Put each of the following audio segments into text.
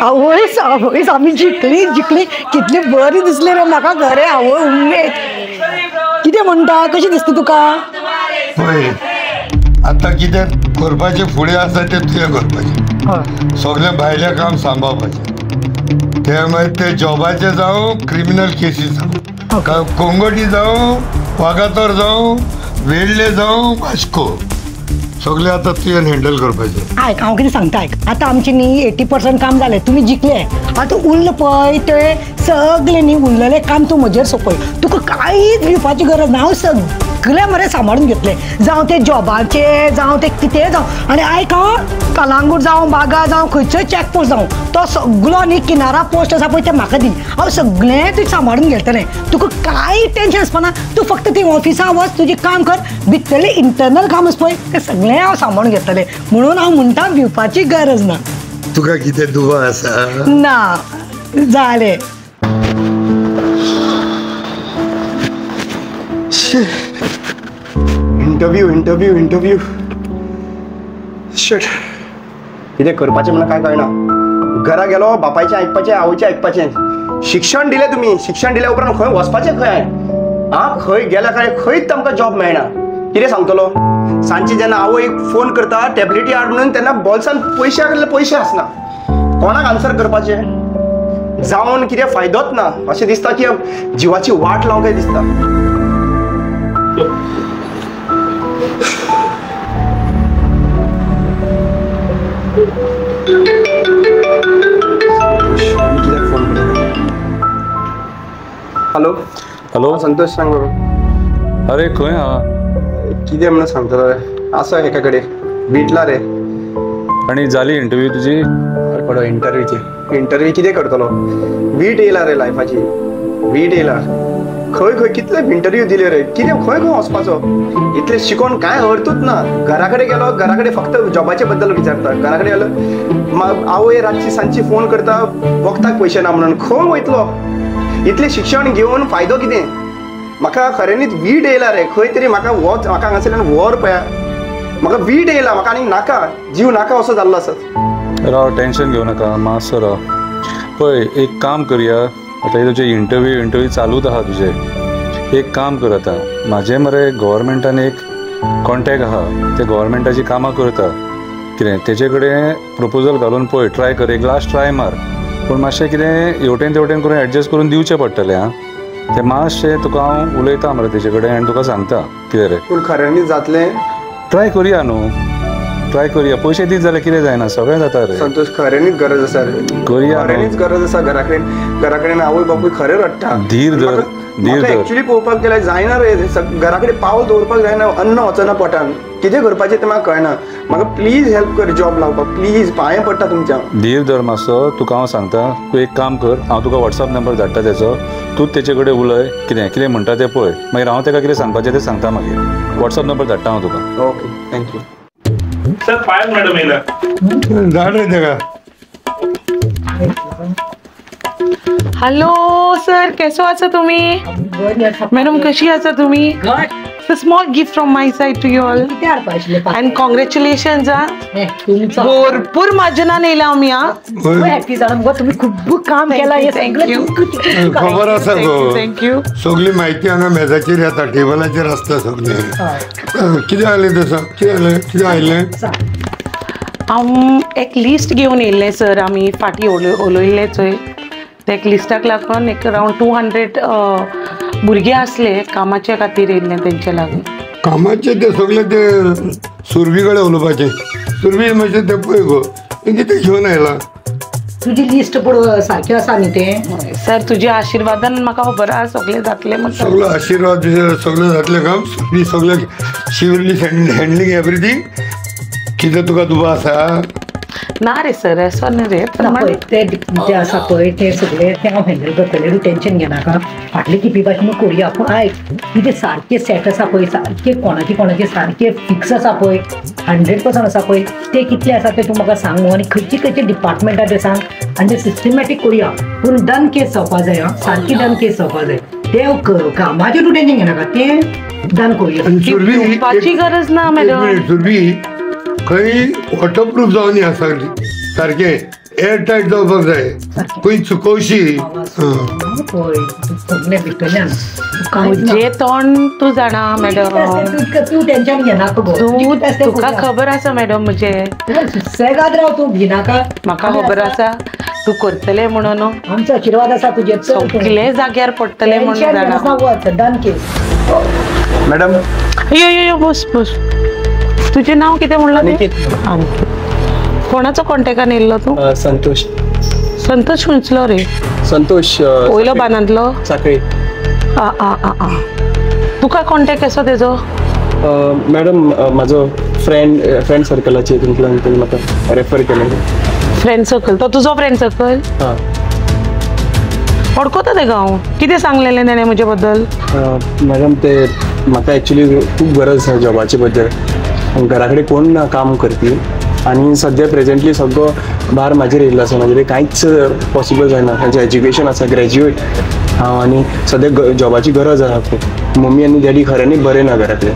आवयस आवयस आमी जिखली जिखली कितली बरी दिसली रे म्हाका घरे आवय उमेद कितें म्हणटा कशी दिसता तुका पळय आतां कितें करपाचें फुडें आसा तें तुवें करपाचें सगळें भायलें काम सांबाळपाचें ते मागीर ते जॉबाचें जावं क्रिमिनल केसीस जावं कोंगोटी जावं वागातोर जावं वेळ्ळे जावं वास्को सगळें आतां तुवें हँडल करपाचें आयक हांव कितें सांगता आयक आतां आमचें न्ही 80% काम जालें तुमी जिखले आतां उरलें पळय तें सगळें न्ही उरलेलें काम तूं म्हजेर सोंपय तुका कांयच भिवपाची गरज ना हांव सगळें मरे सांबाळून घेतलें जावं ते जॉबाचें जावं ते कितें जावं आनी आयक हांव कलांगूट जावं बागा जावं खंयचोय चॅकपोस्ट जावं तो सगळो न्ही किनारा पोस्ट आसा पळय तें म्हाका दी हांव सगळें तुजें सांबाळून घेतलें तुका कांय टेन्शन आसपाना तूं फक्त ती ऑफिसां वच तुजें काम कर भितरलें इंटरनल काम आसा पळय तें सगळें हांव सांबाळून घेतलें म्हणून हांव म्हणटा भिवपाची गरज ना तुका कितें दुबाव आसा ना जालें इंटरव्यू शेट कितें करपाचें म्हणून काय कळना घरा गेलो बापायचें आयकपाचें आवयचें आयकपाचें शिक्षण दिलें तुमी शिक्षण दिल्या उपरांत खंय वचपाचें खंय खंय गेल्या काय खंयच तांकां जॉब मेळना कितें सांगतलो सांजची जेन्ना आवयक फोन करता टॅबलेटी हाड म्हणून तेन्ना बॉल्सान पयशे आसना कोणाक आन्सर करपाचें जावन कितें फायदोच ना अशें दिसता की जिवाची वाट लावंक दिसता हॅलो हॅलो संतोष सांग अरे खंय हा कितें म्हणून सांगतलो रे आसा एका कडेन भेटला रे आनी जाली इंटरव्यू तुजी पडो इंटरव्यू कितें करतलो वीट येयला रे लायफाची वीट येयला खंय खंय कितले इंटरव्यू दिले रे कितें खंय खंय वचपाचो इतले शिकोवन कांय अर्थूच ना घरा कडेन गेलो घरा कडेन फक्त जॉबाचे बद्दल विचारता घरा कडेन गेलो आवय रातची सांजची फोन करता वखदाक पयशे ना म्हणून खंय वयतलो इतलें शिक्षण घेवन फायदो कितें म्हाका खऱ्यांनीच वीट येयला रे खंय तरी म्हाका हांगासरल्यान व्हर पळया म्हाका वीट येयला म्हाका आनी नाका जीव नाका असो जाल्लो आसा राव टेन्शन घेवं नाका मातसो राव पळय एक काम करया आतां तुजे इंटरव्यू चालूच आहा तुजे एक काम कर आतां म्हाजें मरे गव्हर्मेंटान एक कॉन्टॅक्ट आहा ते गव्हर्मेंटाची कामां करता कितें तेजे कडेन प्रपोजल घालून पळय ट्राय कर एक लास्ट ट्राय मार पूण मातशें कितें हेवटेन तेवटेन करून एडजस्ट करून दिवचें पडटलें आं तें मातशें तुका हांव उलयता मरे तेजे कडेन आनी तुका सांगता कितें रे पूण खऱ्यांनीच जातलें ट्राय करया न्हू ट्राय करया पयशे दीत जाल्यार कितें जायना सगळें जाता रे संतोष खऱ्यांनीच गरज आसा रे करया खऱ्यांनीच गरज आसा घरा कडेन आवय बापूय खरें रडटा धीर धर एक्चुअली पळोवपाक गेल्यार जायना रे घरा कडेन पावल दवरपाक जायना अन्न वचना पोटान कितें करपाचें तें म्हाका कळना म्हाका प्लीज हेल्प कर जॉब लावपाक प्लीज पांय पडटा तुमच्या धीर धर मातसो तुका हांव सांगता तूं एक काम कर हांव तुका वॉट्सॅप नंबर धाडटा तेजो तूंच तेचे कडेन उलय कितें म्हणटा तें पळय मागीर हांव तेका कितें सांगपाचें तें सांगता मागीर वॉट्सॅप नंबर धाडटा हांव तुका ओके थँक्यू सर पायल मॅडम येला धाड रे तेका हॅलो सर केसो आसा तुम्ही मॅडम कशी आसा तुम्ही small gift from my side to you all and congratulations भरपूर मजनान येयला आमी हॅपी जाणा मुगो तुम्ही खूब काम केला हे थँक्यू खबर आसा गो थँक्यू सगळी म्हायती हांगा मेजाचेर येता टेबलाचेर आसता सगळें कितें जालें तसं कितें आयलें हांव एक लिस्ट घेवन येयल्लें सर आमी फाटीं उलयल्लें चोय त्या लिस्टाक लागून एक अरावंड 200 भुरगे आसले कामाच्या खातीर येयल्ले तेंचे लागून कामाचे ते सगळे ते सुरभी कडेन उलोवपाचें सुरभी मातशें तें पळय गो कितें घेवन आयला तुजी लिस्ट पळय सारकें आसा न्ही तें सर तुज्या आशिर्वादान म्हाका खबर आहा सगळें जातलें म्हणटा सगळो आशिर्वाद सगळें जातलें काम सुरभी सगळें शिवरली हँडलींग एवरीथींग कितें तुका दुबाव आसा ना रे सर असो न्ही रे ते आसा पळय ते सगळे ते हांव हँडल करतलें तूं टेन्शन घेनाका फाटले किपी भाशेन करुया पूण आयक कितें सारकें सेट आसा पळय सारकें कोणाचें सारकें फिक्स आसा पळय 100% आसा पळय ते कितले आसा ते तूं म्हाका सांग आनी खंयचे डिपार्टमेंटा ते सांग आनी ते सिस्टमॅटीक करुया पूण डन केस जावपा जाय सारकी डन केस जावपा जाय ते कामाचें तूं टेन्शन घेनाका तें डन करुया गरज ना मॅडम सुरभी खंय वॉटरप्रूफ जावन आसा सारकें एअर टाईट जावपाक जाय खंय चुकोवशी जे तोंड तू जाणा मॅडम तू टेन्शन घेनाका तुका खबर आसा मॅडम म्हणजे सुसेगाद राव तू भिनाका म्हाका खबर आसा तू करतले म्हणून आमचो आशीर्वाद आसा तुजेर सगळे जाग्यार पडटले म्हणून जाणा डन केस मॅडम यो यो यो बस बस तुझे नाव किती म्हणलं अनिकेत. कोणाचो कॉन्टॅक्टान येयल्लो तू संतोष संतोष खंयचलो रे संतोश वयलो बानांतलो साखळी आ आ आ आ तुका कॉन्टॅक्ट कसो तेजो मॅडम म्हाजो फ्रेंड सर्कलाचे तुमच्यान तुमी म्हाका रेफर केलें फ्रेंड सर्कल तो तुजो फ्रेंड सर्कल हां वळखता तेका हांव कितें सांगलेलें तेणें म्हजे बद्दल मॅडम ते म्हाका एक्चुली खूप गरज आसा जॉबाचे बद्दल घरा कडेन कोण ना काम करपी आणि सध्या प्रेझेंटली सगळो भार म्हाजेर येयल्लो आसा म्हाजे कांयच पॉसिबल जायना म्हाजें एज्युकेशन आसा ग्रॅज्युएट हांव आनी सद्या जॉबाची गरज आसा खूब मम्मी आनी डॅडी खऱ्यांनी बरे ना घरांतले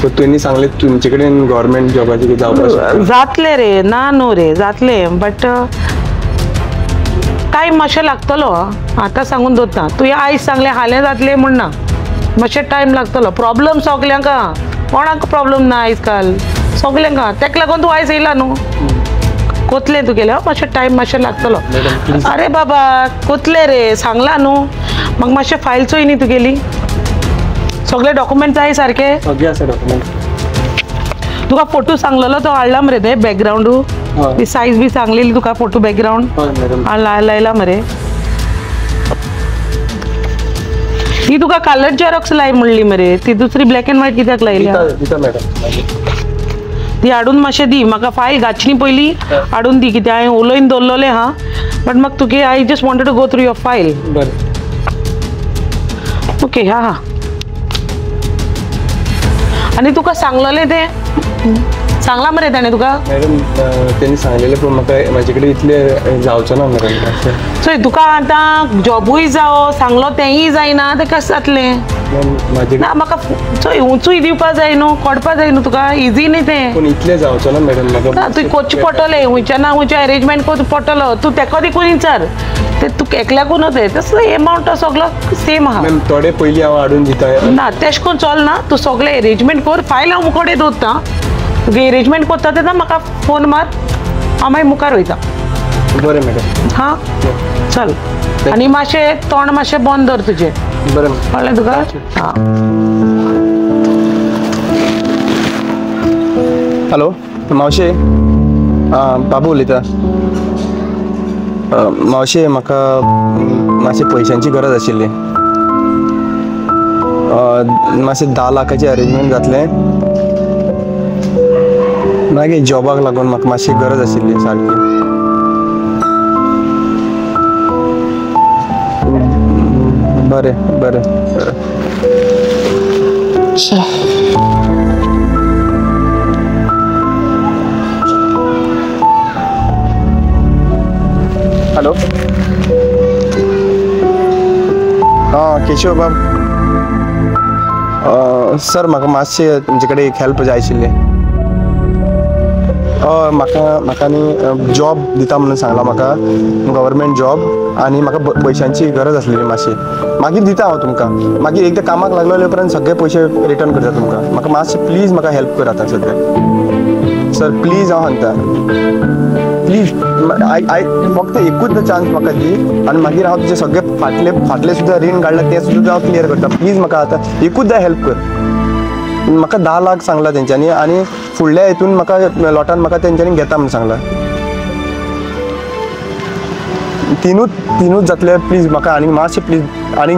सो तुमी सांगलें तुमचे कडेन गव्हर्मेंट जॉबाची जावपाक जातले रे ना नो रे जातले बट टायम मातशें लागतलो आतां सांगून दवरता तुवें आयज सांगलें हालें जातलें म्हण ना मातशें टायम लागतलो प्रॉब्लम सगल्यांक कोणाक प्रॉब्लम ना आयज काल सगल्यांक तेका लागून तूं आयज येयला न्हू कोतलें तुगेलें मातशें टायम मातशें लागतलो अरे बाबा कोतलें रे सांगला न्हू म्हाका मातशें फायल चोय न्ही तुगेली सगळे डॉक्युमेंट जाय सारके सगळे आसा डॉक्युमेंट तुका फोटो सांगलेलो तो हाडला मरे ते बॅकग्राउंडू ती सायज बी सांगलेली तुका फोटो बॅकग्राउंड लायला मरे ही तुका कलर जेरॉक्स लाय म्हणली मरे ती दुसरी ब्लॅक अँड व्हाईट कित्याक लायली ती हाडून मातशें दी म्हाका फायल घातची पयली हाडून दी कित्याक हांवें उलयन दवरलेलें हा बट म्हाका तुगे I just wanted to go through your file okay हा आनी तुका सांगलेलें तें सांगला मरे ताणें तुका मॅडम त्यांनी सांगलेलें पूण म्हाका म्हाजे कडेन इतलें जावचें ना मॅडम चोय तुका आतां जॉबूय जावो सांगलो तेंय जायना तें कशें जातलें म्हाजे ना म्हाका चोय उंचूय दिवपा जाय न्हू कोडपा जाय न्हू तुका इजी न्ही तें पूण इतलें जावचें ना मॅडम म्हाका तुवें कोचचें पडटलें हुंयच्या ना हुंयचें अरेंजमेंट कोर पडटलो तूं तेका देखून विचार ते तुका एकल्याकून तें तसलो एमावंट सगळो सेम आहा मॅम थोडे पयलीं हांव हाडून दिता ना तेश कोन्न चलना तूं सगळें अरेंजमेंट कर फायल हांव मुखार दवरता तुगे अरेंजमेंट करता तेन्ना म्हाका फोन मार हांव मागीर मुखार वयता बरें मॅडम हां चल आनी मातशें तोंड मातशें बंद दवर तुजें बरें कळ्ळें तुका हां हॅलो मावशे बाबू उलयता मावशे म्हाका मातशें पयशांची गरज आशिल्ली मातशें 10 लाखाचें अरेंजमेंट जातलें मागीर जॉबाक लागून म्हाका मातशी गरज आशिल्ली सारकी बरें बरें बरें हॅलो हां केशव बाब सर म्हाका मातशें तुमचे कडेन एक हेल्प जाय आशिल्ली म्हाका न्ही जॉब दिता म्हणून सांगला म्हाका गव्हर्मेंट जॉब आनी म्हाका पयशांची गरज आसलेली मातशी मागीर दिता हांव तुमकां मागीर एकदां कामाक लागलेले उपरांत सगळे पयशे रिटर्न करता तुमकां म्हाका मातशें प्लीज म्हाका हेल्प कर आतां सद्या सर प्लीज हांव सांगता प्लीज फक्त एकूच चान्स म्हाका दी आनी मागीर हांव तुजें सगळे फाटले सुद्दां रीण काडला तें सुद्दां हांव क्लियर करता प्लीज म्हाका आतां एकूचदां हेल्प कर म्हाका 10 लाख सांगला तेंच्यांनी आनी फुडल्या हितून म्हाका लॉटान म्हाका तेंच्यांनी घेता म्हणून सांगला तीनूच जातले प्लीज म्हाका आनी मातशें प्लीज आनी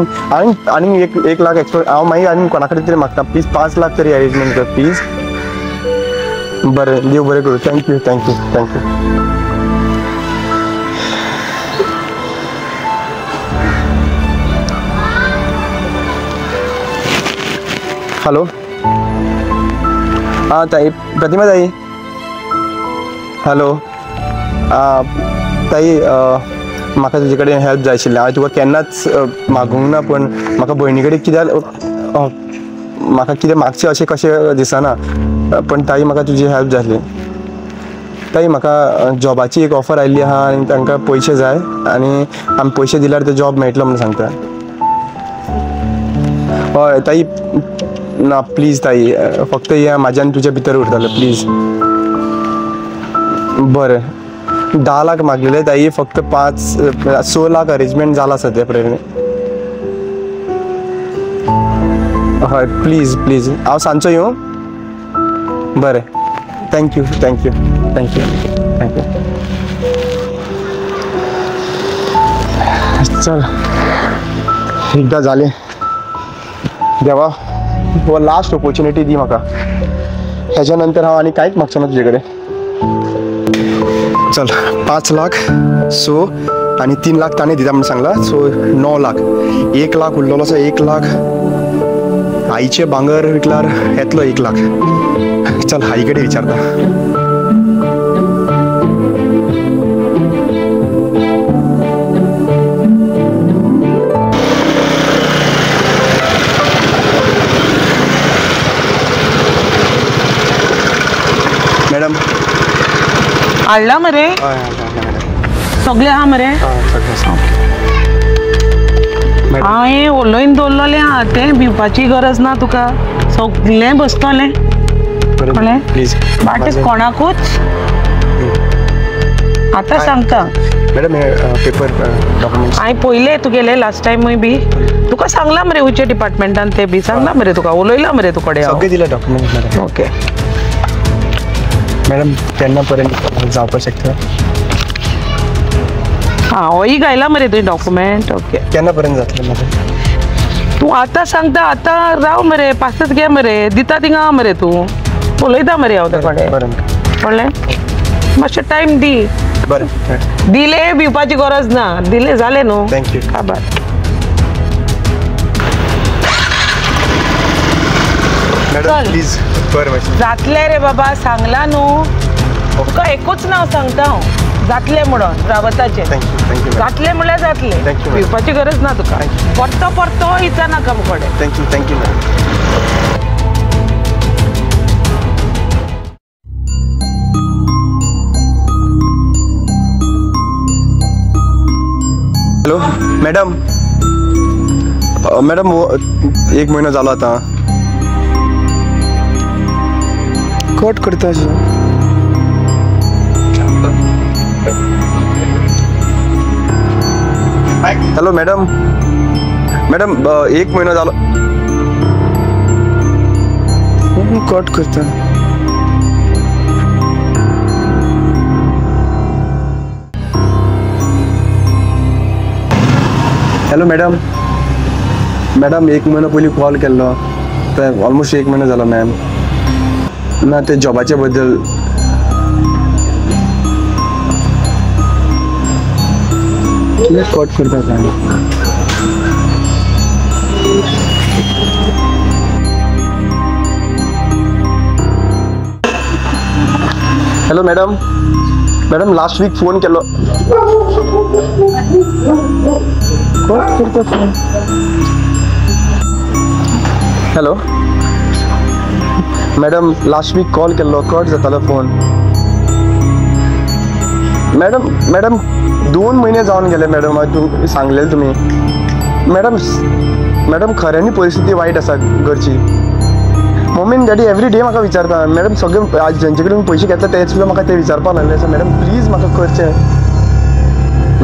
1 लाख एक्सट्रा हांव मागीर आनी कोणा कडेन तरी मागता प्लीज 5 लाख तरी अरेंजमेंट कर प्लीज बरें देव बरें करूं थँक्यू थँक्यू थँक्यू हॅलो हां ताई प्रतिमा ताई हॅलो ताई म्हाका तुजे कडेन हेल्प जाय आशिल्लें हांवें तुका केन्नाच मागूंक ना पण म्हाका भयणी कडेन कित्याक म्हाका कितें मागचें अशें कशें दिसना पण ताई म्हाका तुजी हेल्प जाय आसली ताई म्हाका जॉबाची एक ऑफर आयिल्ली आहा आनी तांकां पयशे जाय आनी आमी पयशे दिल्यार ते जॉब मेळटलो म्हणून सांगता. हय ताई ना प्लीज ताई फक्त हे म्हाज्यान तुज्या भितर उरतलें प्लीज. बरें 10 लाख मागलेले ताई फक्त 6 लाख अरेंजमेंट जाला सद्या पर्यंत. हय प्लीज प्लीज हांव सांजचो येवं. बरें थँक्यू थँक्यू थँक्यू थँक्यू. चल एकदां जालें देवा हो लास्ट ऑपॉर्च्युनिटी दी म्हाका. हेच्या नंतर हांव आनी कांयच मागचो ना तुजे कडेन. चल 5 लाख 6 आनी 3 लाख ताणें दिता म्हणून सांगला सो 9 लाख. 1 लाख उरलेलो आसा. 1 लाख आईचे भांगर विकल्यार येतलो 1 लाख. चल आई कडेन विचारता. मॅडम हाडला मरे सगळे आहा मरे. हांवें उलोवन दवरलेलें आहा तें भिवपाची गरज ना तुका. सगळें बसतलें कळ्ळें. प्लीज बाटे कोणाकूच आतां सांगता. मॅडम हे पेपर डॉक्युमेंट्स हांवें पयले तुगेले लास्ट टायमूय बी तुका सांगला मरे उच्च डिपार्टमेंटान ते बी सांगला मरे तुका उलयला मरे तू कडेन. सगळे दिले डॉक्युमेंट्स मॅडम. ओके मॅडम केन्ना पर्यंत जावपाक शकता. हां होय घायला मरे तुवें डॉक्युमेंट. ओके केन्ना पर्यंत जातलें मॅडम. तूं आतां सांगता आतां राव मरे पासच घे मरे दिता थिंगा मरे तूं उलयता मरे हांव ते कडेन. बरें कळ्ळें मातशें टायम दी. बरें दिले भिवपाची गरज ना. दिले जालें न्हू. थँक्यू. आभार. मॅडम चल. प्लीज बरें जातले रे बाबा सांगला न्हू. तुका एकूच नांव सांगता हांव जातले म्हणून रावताचें. थँक्यू थँक्यू जातले म्हणल्यार जातले. Thank you, madam. भिवपाची गरज ना तुका. परतो परतो इचा नाका मुकोडे. Thank you thank you madam. Hello madam. Madam 1 महिना जालो आतां. कट करता. Hello madam. मॅडम 1 महिना जालो. कट करता. Hello madam. मॅडम 1 महिना पयलीं कॉल केल्लो तर ऑलमोस्ट 1 महिना जालो मॅम. ना ते जॉबाचे बद्दल. कट करता सांग. Hello madam. Madam last week phone केलो. कट करता phone. Hello madam last week call केल्लो कट जातालो फोन. मॅडम 2 महिने जावन गेले मॅडम. सांगलेले तुमी मॅडम खऱ्यांनी परिस्थिती वायट आसा घरची. मम्मी आनी डॅडी एवरी डे म्हाका विचारता. मॅडम सगळे आज जेंचे कडेन पयशे घेतला ते सुद्दां म्हाका ते विचारपाक लागले आसा. मॅडम प्लीज म्हाका करचें.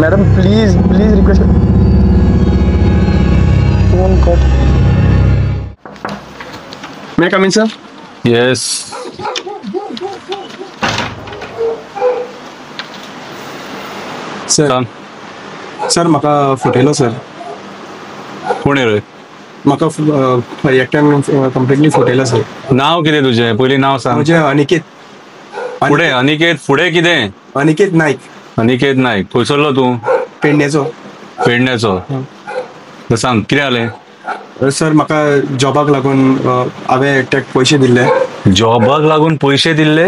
Madam please please request. Phone cut. May come in sir. Yes sir म्हाका फुटयलो सर. कोण रे. म्हाका एकट्यान कंप्लिटली फुटयला सर. नाव कितें तुजें पयलीं नाव सांग. म्हजें अनिकेत. फुडें अनिकेत. फुडें कितें. अनिकेत नायक. अनिकेत नायक. खंयसरलो तूं. पेडण्याचो. पेडण्याचो. सांग कितें जालें. सर म्हाका जॉबाक लागून हांवें एकट्याक पयशे दिल्ले. जॉबाक लागून पयशे दिल्ले.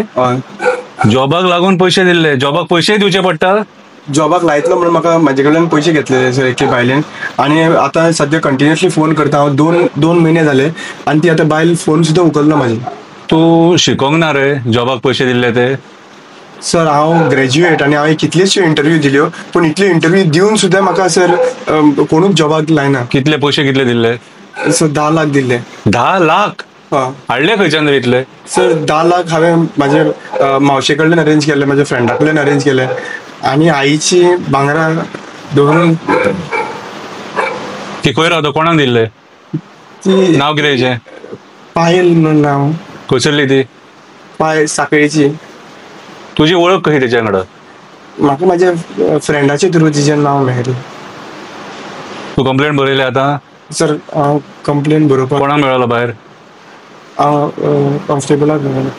जॉबाक लागून पयशे दिल्ले. जॉबाक पयशे दिवचे पडटा. जॉबाक लायतलो म्हणून म्हाका म्हाजे कडल्यान पयशे घेतलेले सर एके बायलेन. आनी आतां सद्या कंटिन्युअसली फोन करता हांव. 2 महिने जाले आनी ती आतां बायल फोन सुद्दां उखलना म्हाजी. तूं शिकोंक ना रे जॉबाक पयशे दिल्ले ते. सर हांव ग्रॅज्युएट आनी हांवें कितलेश्यो इंटरव्यू दिल्यो पूण इतल्यो इंटरव्यू दिवन सुद्दां म्हाका सर कोणूच जॉबाक लायना. कितले पयशे कितले दिल्ले? सर 10 लाख दिल्ले. 10 लाख हाडले खंयच्यान इतले? सर 10 लाख हांवें म्हाजे मावशे कडल्यान अरेंज केले, म्हाज्या फ्रेंडा कडल्यान अरेंज केले आनी आईची भांगरां दवरून. ती खंय रावता? कोणाक दिल्ले? ती नांव कितें तेचें? पायल म्हणून नांव. खंयसरली ती? पायल साखळेची. तुजी वळख कशी तेच्या वांगडा? म्हाका म्हाज्या फ्रेंडाचे थ्रू तिचें नांव मेळ्ळें. तूं कंप्लेंट बरयले आतां? सर हांव कंप्लेन बरोवपाक कोणाक मेळलो भायर? हांव कॉन्स्टेबलाक मेळ्ळें.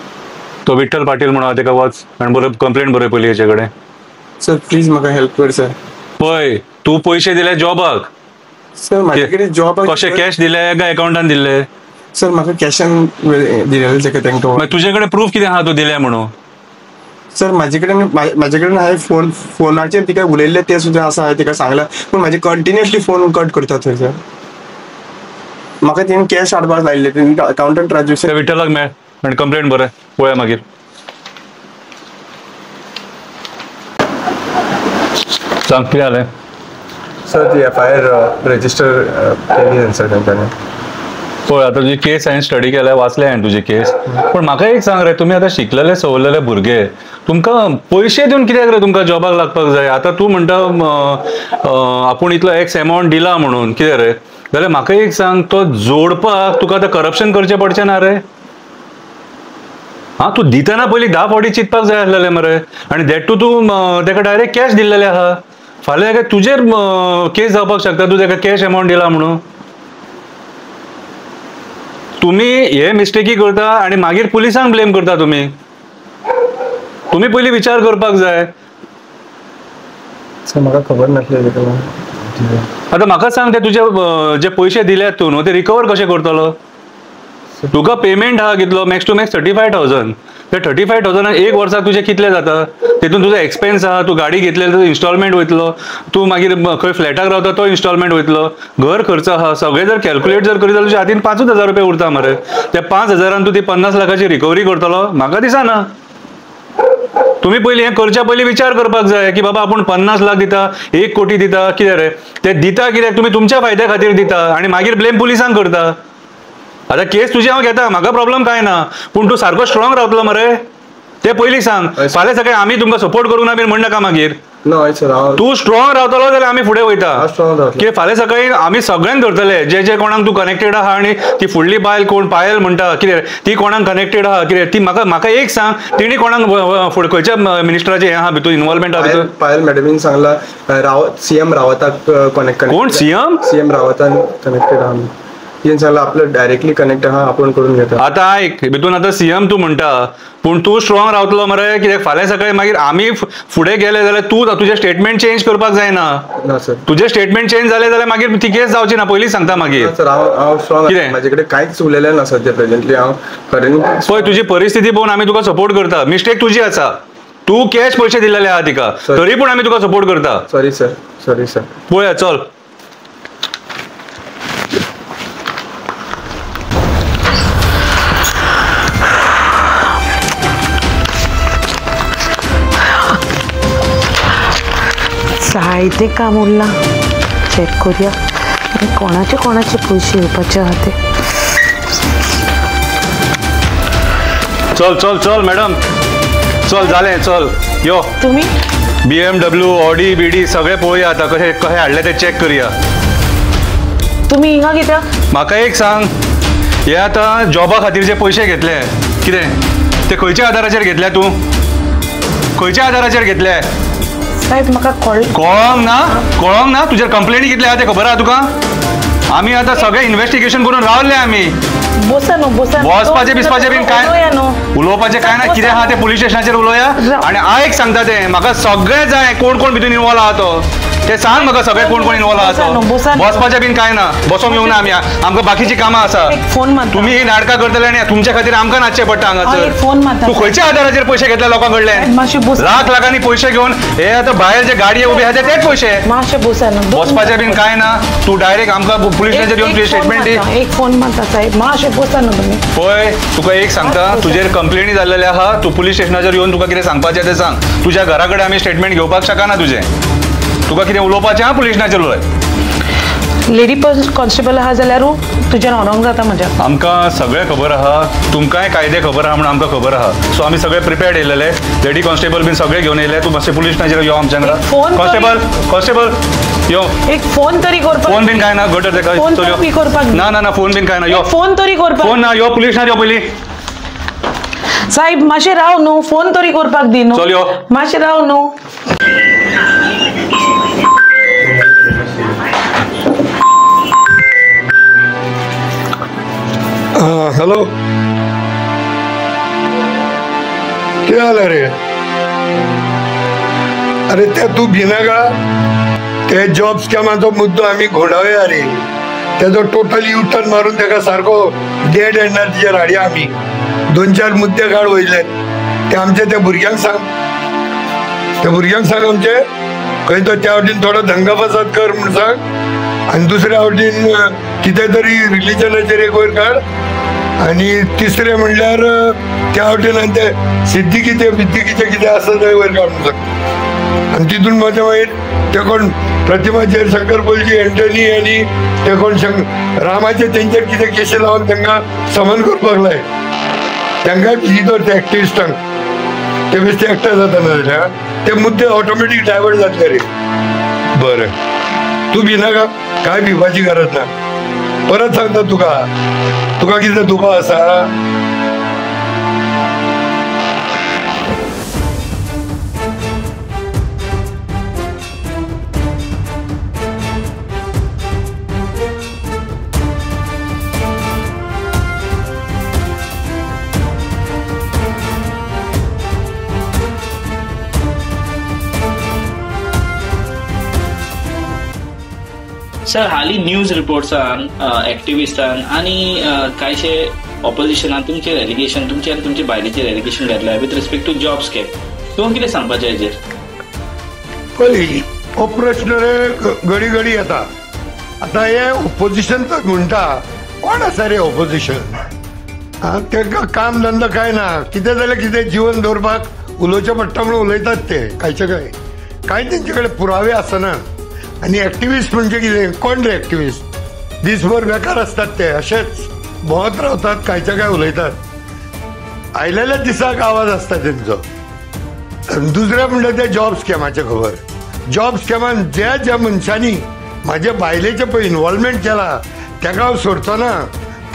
तो विठ्ठल पाटील म्हणून आहा, तेका वच आनी बरोव कंप्लेंट बरय पयली हेचे कडेन. सर प्लीज म्हाका हेल्प कर सर. पळय तूं पयशे दिले जॉबाक? सर म्हाजे कडेन जॉबाक कशे कॅश दिले काय अकाउंटान दिले? सर म्हाका कॅशान दिलेले तेका तांकां. तुजे कडेन प्रूफ कितें आहा तूं दिले म्हणून? सर म्हाजे कडेन हांवें फोनाचेर तिका उलयल्ले ते सुद्दां आसा, हांवें तिका सांगला पूण म्हाजे कंटिन्युअसली फोन कट करता थंय सर. म्हाका तेणी कॅश हाडपाक लायिल्ले, तेणी अकाउंटंट ट्रान्झॅक्शन. विठ्ठलाक मेळ आनी कंप्लेंट बरय, पळया मागीर. सांग कितें जालें? सर ती FIR रजिस्टर केली सर तांच्यांनी. पळय आतां तुजी केस हांवें स्टडी केल्या, वाचल्या हांवें तुजी केस. पूण म्हाका एक सांग रे, तुमी आतां शिकलेले सवरलेले भुरगे, तुमकां पयशे दिवन कित्याक रे तुमकां जॉबाक लागपाक जाय? आतां तूं म्हणटा आपूण इतलो एक्स एमावंट दिला म्हणून, कितें रे? जाल्यार म्हाका एक सांग, तो जोडपाक तुका आतां करप्शन करचें पडचें ना रे? हा, तूं दितना पयलीं 10 फावटी चिंतपाक जाय आसलेलें मरे. आनी दॅट तूं तेका डायरेक्ट कॅश दिल्लेले आहा. फाल्यां ताका तुजेर केस जावपाक शकता, तूं ताका कॅश एमावंट दिला म्हणून. तुम्ही हे मिस्टेकी करता आणि मागीर पुलिसांक ब्लेम करता. तुम्ही पयलीं विचार करपाक जाय. म्हाका खबर नासलें. आतां म्हाका सांग, ते तुजे जे पयशे दिल्यात तूं न्हू, ते रिकवर कशें करतलो? तुका पेमेंट आहा कितलो? Max to max 35,000. ते 35,000 एक वर्साक तुजे कितले जाता? तितून तुजो एक्सपेन्स आहा, तूं गाडी घेतलेली तो इन्स्टॉलमेंट वयतलो, तूं मागीर खंय फ्लॅटाक रावता तो इन्स्टॉलमेंट वयतलो, घर खर्च आहा, सगळे जर कॅल्क्युलेट जर करीत जाल्यार तुज्या हातीन 5,000 रुपया उरता मरे. त्या 5,000 तूं ती 50 लाखाची रिकवरी करतलो? म्हाका दिसना. तुम्ही पयलीं हें करच्या पयलीं विचार करपाक जाय की बाबा आपूण 50 लाख दिता, 1 कोटी दिता, कितें रे? ते दिता कित्याक? तुमी तुमच्या फायद्या खातीर दिता आनी मागीर ब्लेम पुलिसांक करता. आतां केस तुजी हांव घेता, म्हाका प्रॉब्लम काय ना, पूण तूं सारको स्ट्रॉंग रावतलो मरे ते पयलीं सांग. फाल्यां सकाळीं आमी तुमकां सपोर्ट करूंक ना बीन म्हणनाका मागीर. तूं स्ट्रॉंग रावतलो जाल्यार आमी फुडें वयता. की फाल्यां सकाळीं आमी सगळ्यांक धरतले, जे जे कोणाक तूं कनेक्टेड आहा. आनी ती फुडली बायल कोण पायल म्हणटा, कितें ती कोणाक कनेक्टेड आहा, कितें ती म्हाका एक सांग, तेणी कोणाक खंयच्या मिनिस्टराचें हें आहा भितूर इन्वॉल्वमेंट आहा भितूर? पायल मॅडमीन सांगला CM रावताक कनेक्ट. कोण CM रावतान कनेक्टेड आहा. तिने सांगला आपलं डायरेक्टली कनेक्ट आहा, आपण करून घेता. आतां आयक, भितून आतां CM तूं म्हणटा, पूण तूं स्ट्रॉंग रावतलो मरे, कित्याक फाल्यां सकाळीं मागीर आमी फुडें गेले जाल्यार तूं तुजें स्टेटमेंट चेंज करपाक जायना. तुजें स्टेटमेंट चेंज जालें जाल्यार मागीर ती केस जावची ना. पयलीं सांगता मागीर. हांव स्ट्रॉंग, म्हाजे कडेन कांयच उलयलें ना सद्या प्रेझेंटली. हांव खरें पळय, तुजी परिस्थिती पळोवन आमी तुका सपोर्ट करता. मिस्टेक तुजी आसा, तूं कॅश पयशे दिलेले आहा तिका, तरी पूण आमी तुका सपोर्ट करता. Sorry sir. पळया, चल. जायते काम उरलां, चॅक करूया आनी कोणाचे पयशे येवपाचे आहा ते. चल मॅडम, चल जालें, चल यो. तुम्ही BMW, ऑडी बिडी सगळे पळोवया आतां, कशें हाडले ते चॅक करया. तुम्ही हिंगा कित्याक? म्हाका एक सांग, हे आतां जॉबा खातीर जे पयशे घेतले, कितें ते खंयच्या आदाराचेर घेतले? तूं खंयच्या आदाराचेर घेतले? साहेब म्हाका कळोंक ना? तुजेर कंप्लेनी कितले आहा ते खबर आहा तुका? आमी आतां सगळे इन्व्हेस्टिगेशन करून रावले आमी. बसपाचे बिसपाचे बीन काय उलोवपाचें काय ना. कितें आहा ते पुलीस स्टेशनाचेर उलोवया. आनी आयक सांगता ते, म्हाका सगळें जाय, कोण कोण भितून इन्वॉल्व आहा तो ते सांग म्हाका. सगळे कोण कोण इन्वॉल्व आहा तो. बसपाचें बीन काय ना, बसोंक येवना आमी. आमकां बाकीची कामां आसा. तुम्ही ही नाटकां करतले आनी तुमच्या खातीर आमकां नाचचें पडटा हांगासर. तूं खंयच्या आदाराचेर पयशे घेतले लोकां कडल्यान? लाख लाखांनी पयशे घेवन हे आतां भायर जे गाडये उबे आहा तेच पयशे. बसपाचें बीन काय ना. तूं डायरेक्ट आमकां पुलीस स्टेशनाचेर येवन तुजें स्टेटमेंट दी. एक फोन मारता साहेब, मातशें बसा न्हू तुमी. पळय तुका एक सांगता, तुजेर कंप्लेनी जाल्लेले आहा, तू पुलीस स्टेशनाचेर येवन तुका कितें सांगपाचें तें सांग. तुज्या घरा कडेन आमी स्टेटमेंट घेवपाक शकना तुजें. तुका कितें उलोवपाचें आहा पुलीस स्टेशनाचेर उलय. लेडी कॉन्स्टेबल आहा जाल्यार तुज्यान होनोंक जाता म्हज्या. आमकां सगळें खबर आहा, तुमकांय कायदे खबर आहा म्हणून आमकां खबर आहा. सो आमी सगळे प्रिपेर्ड येयलेले, लेडी कॉन्स्टेबल बीन सगळे घेवन येयले. तूं मातशें पुलीस स्टेशनाचेर यो आमच्या घरा. कॉन्स्टेबल यो. एक फोन तरी करपाक. फोन बीन काय ना गटर तेका. ना फोन बीन काय ना. यो फोन तरी करपाक. फोन ना, यो पुलीस स्टेशनार यो पयलीं. साहेब मातशें राव न्हू, फोन तरी करपाक दी न्हू. चल यो. मातशें राव न्हू. हॅलो, कितें जालें रे? अरे ते तूं भिनाका. ते जॉब स्कॅमाचो मुद्दो आमी घोडावया रे. तेजो टोटल युटर्न मारून तेका सारको डेड एंडाचेर हाडया आमी. 2-4 मुद्दे काड वयले ते आमचे त्या भुरग्यांक सांग. त्या भुरग्यांक सांग आमचे खंय तो त्या वटेन थोडो दंगा फसाद कर म्हूण सांग. आनी दुसऱ्या वटेन कितें तरी रिलिजनाचेर एक वयर काड. आनी तिसरें म्हणल्यार त्या वटेन आनी ते सिद्दीकीचे बिद्दीकीचे कितें आसा थंय वयर काड म्हूण सांग. आनी तितून म्हाज्या मागीर ते कोण प्रतिमाचेर शंकरपलजी एंटनी आनी ते कोण रामाचे तेंचेर कितें केसी लावन तांकां समन करपाक लाय. तांकांय बिजी दवर त्या एक्टिविस्टांक. ते बेश्टे एकठांय जाता ना जाल्यार ते मुद्दे ऑटोमॅटीक डायवर्ट जातले रे. बरें, तूं भिनाका, कांय भिवपाची गरज ना. परत सांगता तुका कितें दुखो आसा? सर, हालीं न्यूज रिपोर्ट्सान एक्टिविस्टान आनी कांयशे ऑपोजिशनान तुमचेर एलिगेशन, तुमचे आनी तुमचे बायलेचेर एलिगेशन घातल्या with respect to job scam. तूं कितें सांगपाचें हेजेर? पळय, हो प्रश्न रे घडी येता. आतां हे ऑपोजिशन म्हणटा कोण आसा रे ऑपोजिशन? तांकां काम धंदो कांय ना. कितें जाल्यार कितें जीवन दवरपाक उलोवचें पडटा म्हणून उलयतात ते कांयचे कांय तेंचे कडेन पुरावे आसना. आनी एक्टिविस्ट म्हणजे कितें? कोण रे एक्टिविस्ट? दिसभर बेकार असतात ते, अशेच भोंवत रावतात, कांयचे काय उलयतात. आयलेल्या दिसाक आवाज आसता तेंचो. दुसरें म्हणजे ते जॉब स्कॅमाचे खबर. जॉब स्कॅमान ज्या मनशांनी म्हाज्या बायलेचे पळय इन्वॉल्वमेंट केला ताका हांव सोडचो ना.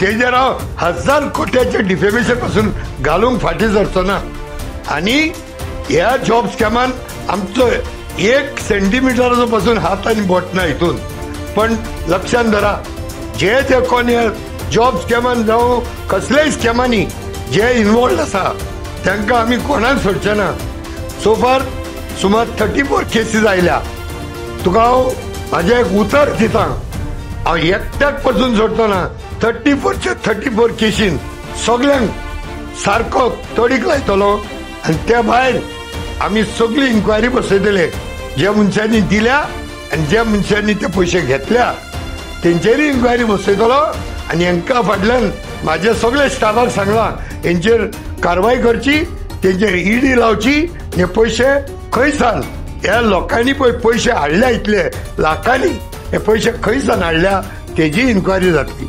तेजेर हांव 1000 कोट्याचे डिफेमेशन पासून घालूंक फाटीं सरचो ना. आनी ह्या जॉब स्कॅमान आमचो 1 सेंटीमिटराचो पासून हात आनी बोट ना हितून. पण लक्षांत धरा, जे कोण जॉब स्कॅमान जावं कसलेय स्कॅमांनी जे इन्वॉल्व आसा तांकां आमी कोणाक सोडचे ना. सोफार सुमार 34 केसीस आयल्या. तुका हांव म्हाजें एक उतर दितां, हांव एकट्याक पासून सोडचो ना. 34 केसीन सगळ्यांक सारको तडीक लायतलो. आनी त्या भायर आमी सगळी इन्क्वायरी बसयतले. ज्या मनशांनी दिल्या आनी ज्या मनशांनी ते पयशे घेतल्या तेंचेरूय इन्क्वायरी बसयतलो. आनी हांकां फाटल्यान म्हाज्या सगळ्या स्टाफाक सांगलां हेंचेर कारवाय करची, तेंचेर ईडी लावची. हे पयशे खंयसान ह्या लोकांनी पळय पयशे हाडल्या, इतले लाखांनी हे पयशे खंयसान हाडल्या तेजी इन्क्वायरी जातली.